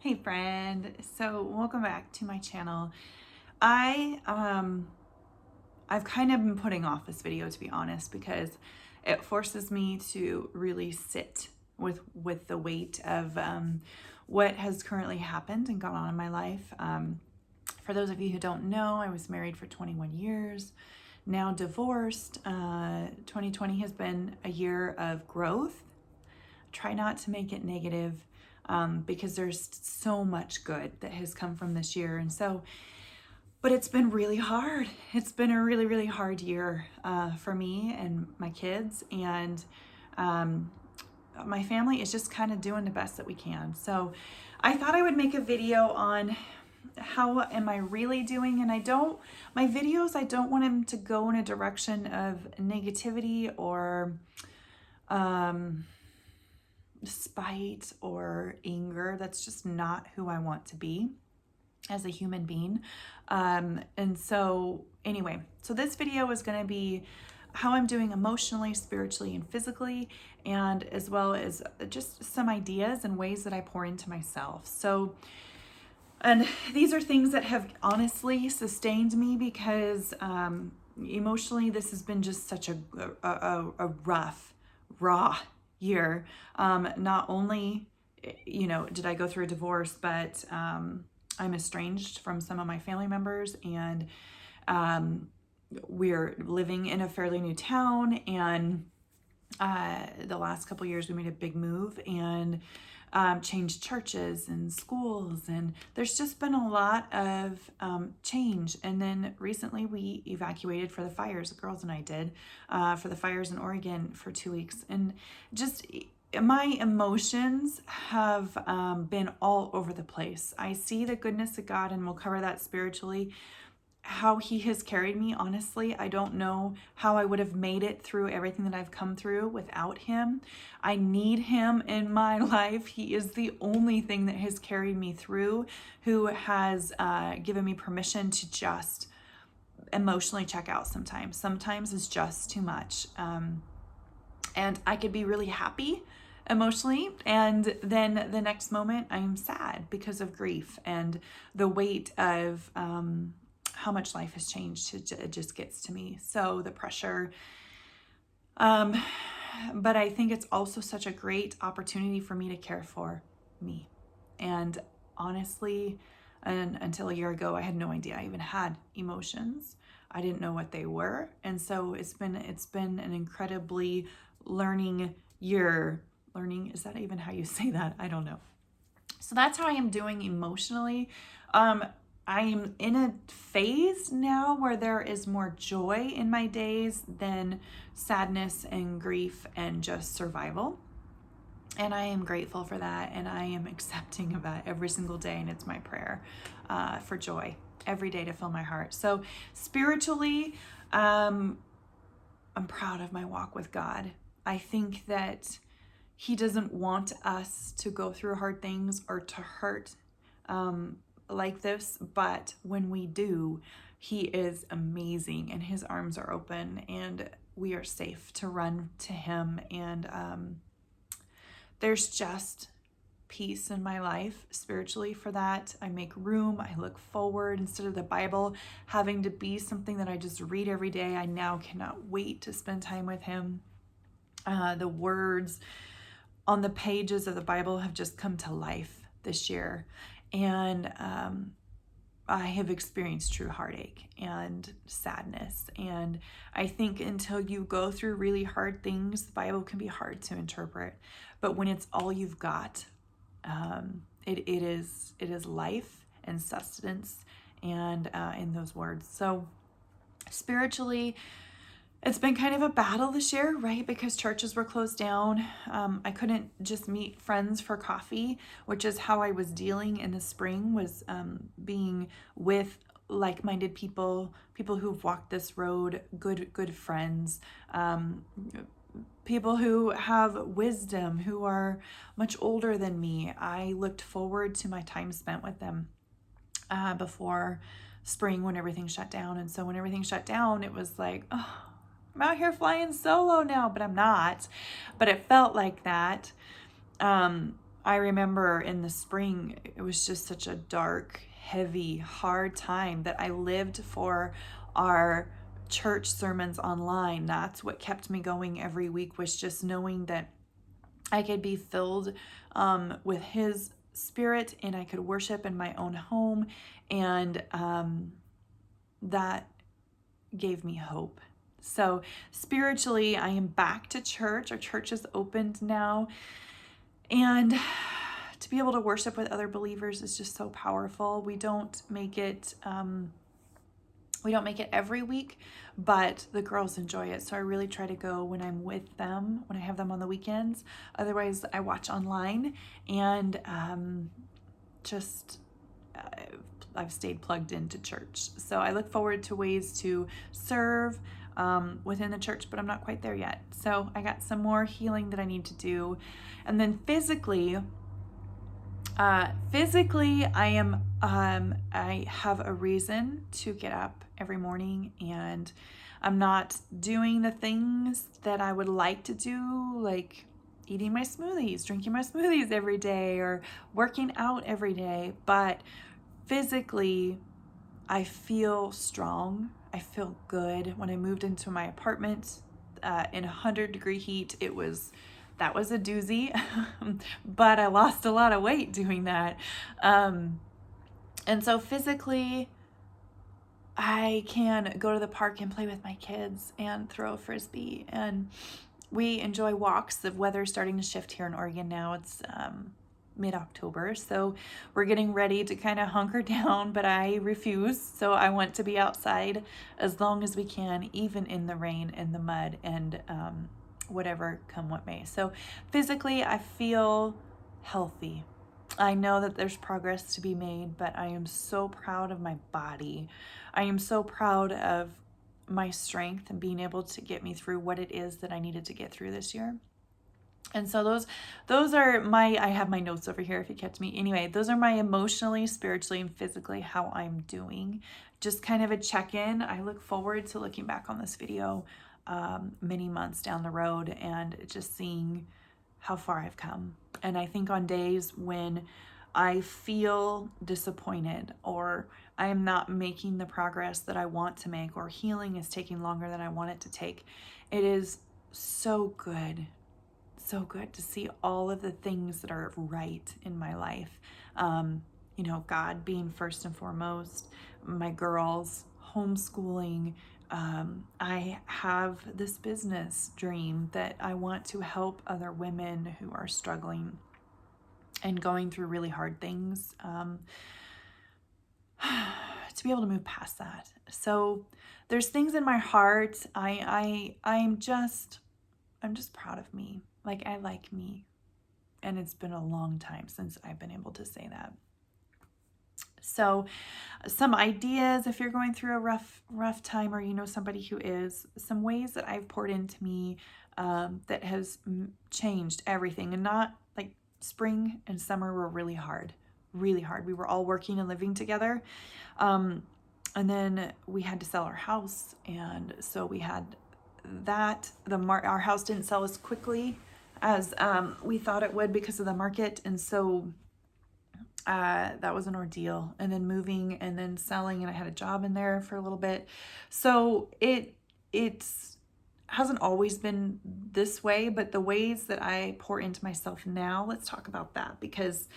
Hey friend, so welcome back to my channel. I've kind of been putting off this video, to be honest, because it forces me to really sit with the weight of what has currently happened and gone on in my life. For those of you who don't know, I was married for 21 years, now divorced. 2020 has been a year of growth. Try not to make it negative, because there's so much good that has come from this year. And so, but it's been really hard. It's been a really, really hard year for me and my kids. And my family is just kind of doing the best that we can. So I thought I would make a video on how am I really doing. And my videos, I don't want them to go in a direction of negativity or spite or anger. That's just not who I want to be as a human being. And so anyway, so this video is going to be how I'm doing emotionally, spiritually, and physically, and as well as just some ideas and ways that I pour into myself. So, and these are things that have honestly sustained me because emotionally, this has been just such a rough, raw year. Not only, did I go through a divorce, but I'm estranged from some of my family members, and we're living in a fairly new town. And the last couple years, we made a big move and changed churches and schools, and there's just been a lot of change. And then recently we evacuated for the fires. The girls and I did for the fires in Oregon for 2 weeks, and just my emotions have been all over the place. I see the goodness of God, and we'll cover that spiritually, how he has carried me. Honestly, I don't know how I would have made it through everything that I've come through without him. I need him in my life. He is the only thing that has carried me through, who has given me permission to just emotionally check out sometimes. Sometimes it's just too much. And I could be really happy emotionally, and then the next moment I'm sad because of grief and the weight of how much life has changed. It just gets to me. So the pressure. But I think it's also such a great opportunity for me to care for me. And honestly, until a year ago, I had no idea I even had emotions. I didn't know what they were. And so it's been an incredibly learning year. Learning, is that even how you say that? I don't know. So that's how I am doing emotionally. I'm in a phase now where there is more joy in my days than sadness and grief and just survival. And I am grateful for that, and I am accepting of that every single day. And it's my prayer for joy every day to fill my heart. So spiritually, I'm proud of my walk with God. I think that he doesn't want us to go through hard things or to hurt like this, but when we do, he is amazing, and his arms are open, and we are safe to run to him. And there's just peace in my life spiritually for that. I make room. I look forward. Instead of the Bible having to be something that I just read every day, I now cannot wait to spend time with him. The words on the pages of the Bible have just come to life this year. And I have experienced true heartache and sadness. And I think until you go through really hard things, the Bible can be hard to interpret. But when it's all you've got, it is life and sustenance, and in those words. So spiritually, it's been kind of a battle this year, right? Because churches were closed down. I couldn't just meet friends for coffee, which is how I was dealing in the spring, was being with like-minded people who've walked this road, good friends, people who have wisdom, who are much older than me. I looked forward to my time spent with them before spring, when everything shut down. And so when everything shut down, it was like, oh, I'm out here flying solo now, but I'm not. But it felt like that. I remember in the spring, it was just such a dark, heavy, hard time that I lived for our church sermons online. That's what kept me going every week, was just knowing that I could be filled with His Spirit and I could worship in my own home. And that gave me hope. So spiritually, I am back to church. Our church is opened now. And to be able to worship with other believers is just so powerful. We don't make it every week, but the girls enjoy it. So I really try to go when I'm with them, when I have them on the weekends. Otherwise, I watch online, and I've stayed plugged into church. So I look forward to ways to serve within the church, but I'm not quite there yet. So I got some more healing that I need to do. And then physically, I have a reason to get up every morning, and I'm not doing the things that I would like to do, like eating my smoothies, drinking my smoothies every day, or working out every day. But physically, I feel strong. I feel good. When I moved into my apartment in 100-degree heat, that was a doozy, but I lost a lot of weight doing that. And so physically, I can go to the park and play with my kids and throw a frisbee. And we enjoy walks. The weather's starting to shift here in Oregon now. It's mid-October, so we're getting ready to kind of hunker down, but I refuse. So I want to be outside as long as we can, even in the rain and the mud and whatever come what may. So physically, I feel healthy. I know that there's progress to be made, but I am so proud of my body. I am so proud of my strength and being able to get me through what it is that I needed to get through this year. And so those are I have my notes over here if you catch me. Anyway, those are my emotionally, spiritually, and physically how I'm doing. Just kind of a check-in. I look forward to looking back on this video many months down the road and just seeing how far I've come. And I think on days when I feel disappointed, or I am not making the progress that I want to make, or healing is taking longer than I want it to take, it is so good to see all of the things that are right in my life. God being first and foremost, my girls, homeschooling. I have this business dream that I want to help other women who are struggling and going through really hard things, to be able to move past that. So there's things in my heart. I'm just proud of me. Like, I like me. And it's been a long time since I've been able to say that. So some ideas, if you're going through a rough time, or you know somebody who is, some ways that I've poured into me that has changed everything. And not like spring and summer were really hard. We were all working and living together. And then we had to sell our house. And so we had that. Our house didn't sell as quickly as we thought it would because of the market. And so that was an ordeal. And then moving and then selling, and I had a job in there for a little bit. So it's hasn't always been this way, but the ways that I pour into myself now, let's talk about that, because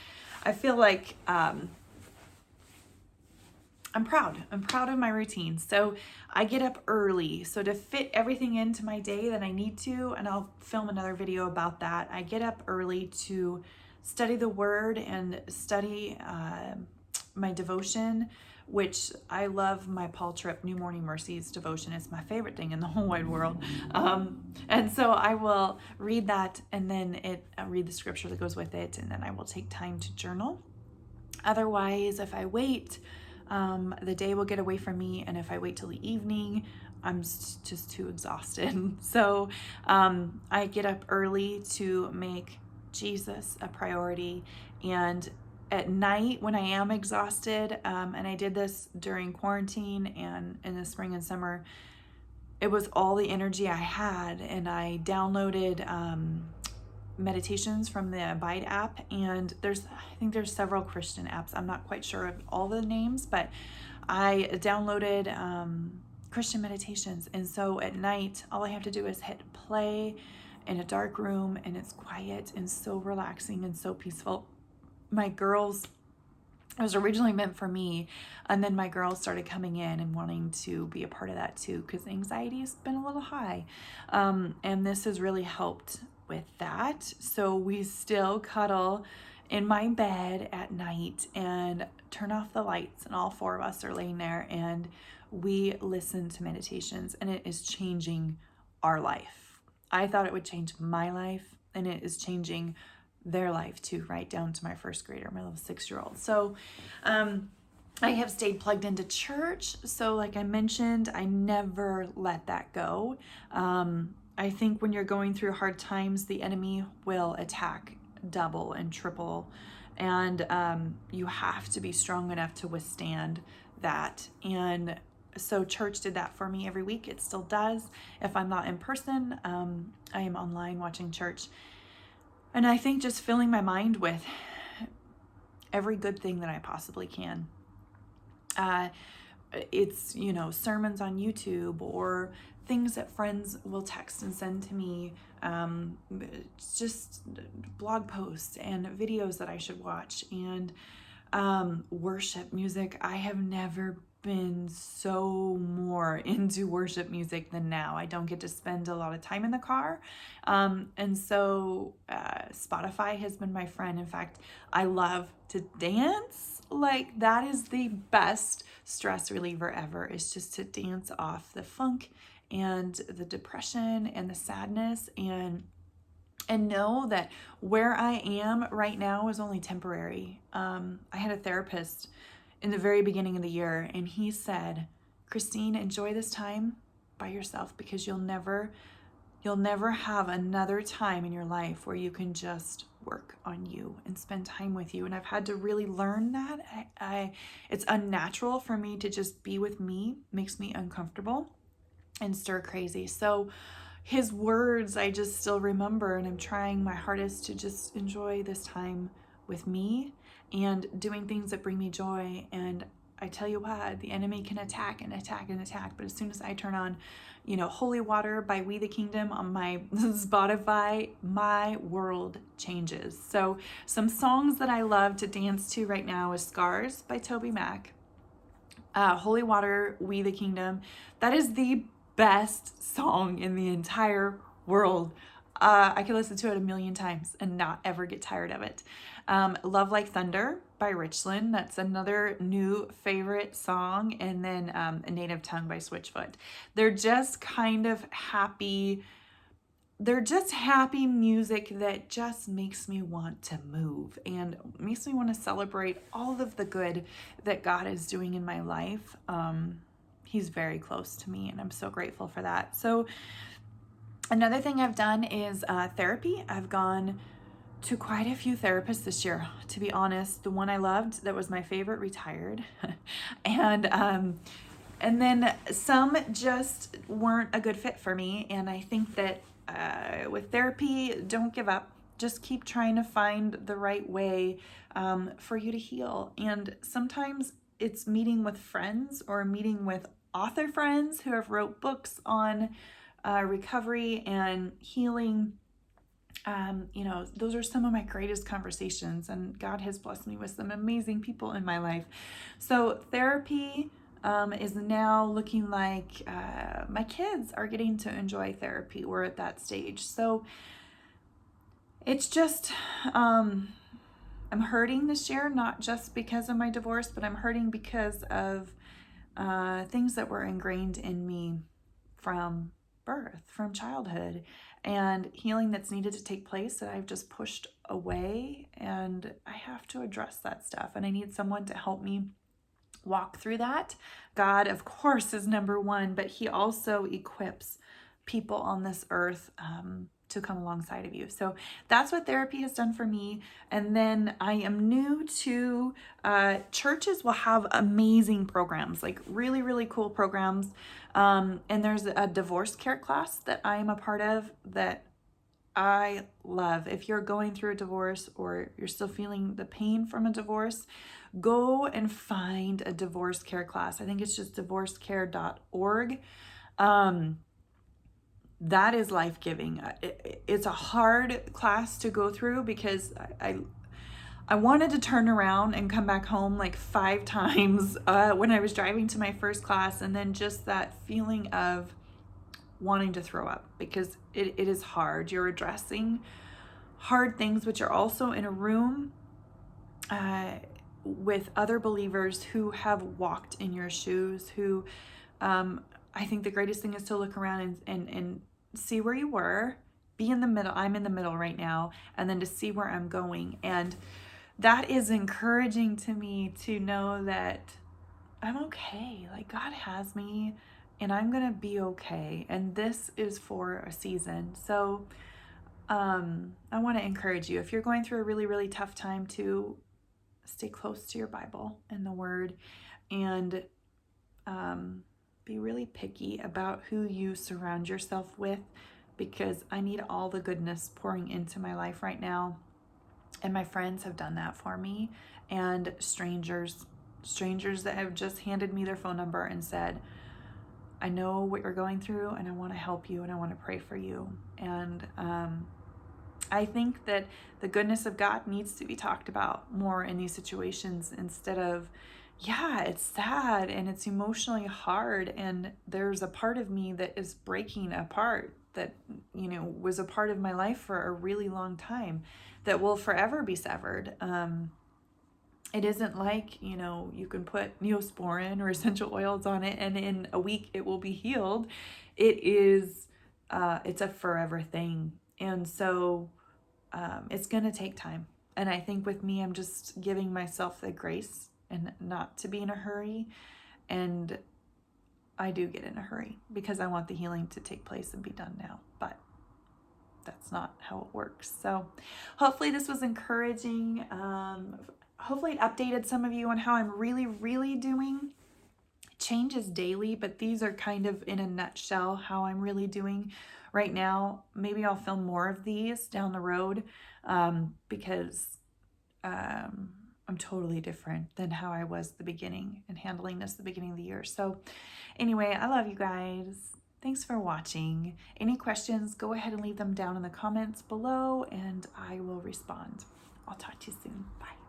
I feel like I'm proud of my routine. So I get up early. So to fit everything into my day that I need to, and I'll film another video about that, I get up early to study the Word and study my devotion, which I love. My Paul Tripp New Morning Mercies devotion. It's my favorite thing in the whole wide world. And so I will read that, and then read the scripture that goes with it, and then I will take time to journal. Otherwise, if I wait, the day will get away from me, and if I wait till the evening, I'm just too exhausted. So I get up early to make Jesus a priority, and at night when I am exhausted, and I did this during quarantine and in the spring and summer, it was all the energy I had, and I downloaded meditations from the Abide app, and I think there's several Christian apps. I'm not quite sure of all the names, but I downloaded Christian meditations, and so at night all I have to do is hit play in a dark room, and it's quiet and so relaxing and so peaceful. My girls, it was originally meant for me, and then my girls started coming in and wanting to be a part of that too, because anxiety has been a little high, and this has really helped with that. So we still cuddle in my bed at night and turn off the lights, and all four of us are laying there and we listen to meditations, and it is changing our life. I thought it would change my life, and it is changing their life too, right down to my first grader, my little 6-year-old. So I have stayed plugged into church. So like I mentioned, I never let that go. I think when you're going through hard times, the enemy will attack double and triple, and you have to be strong enough to withstand that. And so church did that for me every week. It still does. If I'm not in person, I am online watching church. And I think just filling my mind with every good thing that I possibly can. It's, sermons on YouTube or things that friends will text and send to me, just blog posts and videos that I should watch, and worship music. I have never been so more into worship music than now. I don't get to spend a lot of time in the car. And so Spotify has been my friend. In fact, I love to dance. Like, that is the best stress reliever ever, is just to dance off the funk and the depression and the sadness, and know that where I am right now is only temporary. I had a therapist in the very beginning of the year, and he said, Christine, enjoy this time by yourself, because you'll never have another time in your life where you can just work on you and spend time with you. And I've had to really learn that. It's unnatural for me to just be with me, makes me uncomfortable and stir crazy. So his words I just still remember, and I'm trying my hardest to just enjoy this time with me and doing things that bring me joy. And I tell you what, the enemy can attack and attack and attack, but as soon as I turn on, Holy Water by We the Kingdom on my Spotify, my world changes. So some songs that I love to dance to right now is Scars by Toby Mac, Holy Water, We the Kingdom. That is the best song in the entire world. I could listen to it 1,000,000 times and not ever get tired of it. Love Like Thunder by Richland. That's another new favorite song. And then A Native Tongue by Switchfoot. They're just kind of happy. They're just happy music that just makes me want to move and makes me want to celebrate all of the good that God is doing in my life. He's very close to me, and I'm so grateful for that. So another thing I've done is therapy. I've gone to quite a few therapists this year. To be honest, the one I loved, that was my favorite, retired. And then some just weren't a good fit for me. And I think that with therapy, don't give up. Just keep trying to find the right way for you to heal. And sometimes it's meeting with friends or meeting with author friends who have wrote books on recovery and healing. Those are some of my greatest conversations, and God has blessed me with some amazing people in my life. So therapy is now looking like my kids are getting to enjoy therapy. We're at that stage. So it's just, I'm hurting this year, not just because of my divorce, but I'm hurting because of things that were ingrained in me from birth, from childhood, and healing that's needed to take place that I've just pushed away. And I have to address that stuff, and I need someone to help me walk through that. God, of course, is number one, but he also equips people on this earth to come alongside of you. So that's what therapy has done for me. And then I am new to churches will have amazing programs, like really, really cool programs. And there's a divorce care class that I am a part of that I love. If you're going through a divorce or you're still feeling the pain from a divorce, go and find a divorce care class. I think it's just divorcecare.org. That is life-giving. It's a hard class to go through because I wanted to turn around and come back home like 5 times when I was driving to my first class, and then just that feeling of wanting to throw up because it is hard. You're addressing hard things, but you're also in a room with other believers who have walked in your shoes, who I think the greatest thing is to look around and see where you were, be in the middle. I'm in the middle right now, and then to see where I'm going. And that is encouraging to me to know that I'm okay. Like, God has me and I'm going to be okay. And this is for a season. So I want to encourage you, if you're going through a really, really tough time, to stay close to your Bible and the Word, and be really picky about who you surround yourself with, because I need all the goodness pouring into my life right now. And my friends have done that for me, and strangers that have just handed me their phone number and said, I know what you're going through and I want to help you and I want to pray for you. And I think that the goodness of God needs to be talked about more in these situations, instead of, yeah, it's sad and it's emotionally hard, and there's a part of me that is breaking apart that, was a part of my life for a really long time that will forever be severed. It isn't like, you can put Neosporin or essential oils on it and in a week it will be healed. It's a forever thing. And so it's going to take time. And I think with me, I'm just giving myself the grace and not to be in a hurry. And I do get in a hurry because I want the healing to take place and be done now. But that's not how it works. So hopefully this was encouraging. Hopefully it updated some of you on how I'm really, really doing. Change is daily, but these are kind of in a nutshell how I'm really doing right now. Maybe I'll film more of these down the road because I'm totally different than how I was at the beginning and handling this at the beginning of the year. So anyway, I love you guys. Thanks for watching. Any questions, go ahead and leave them down in the comments below and I will respond. I'll talk to you soon. Bye.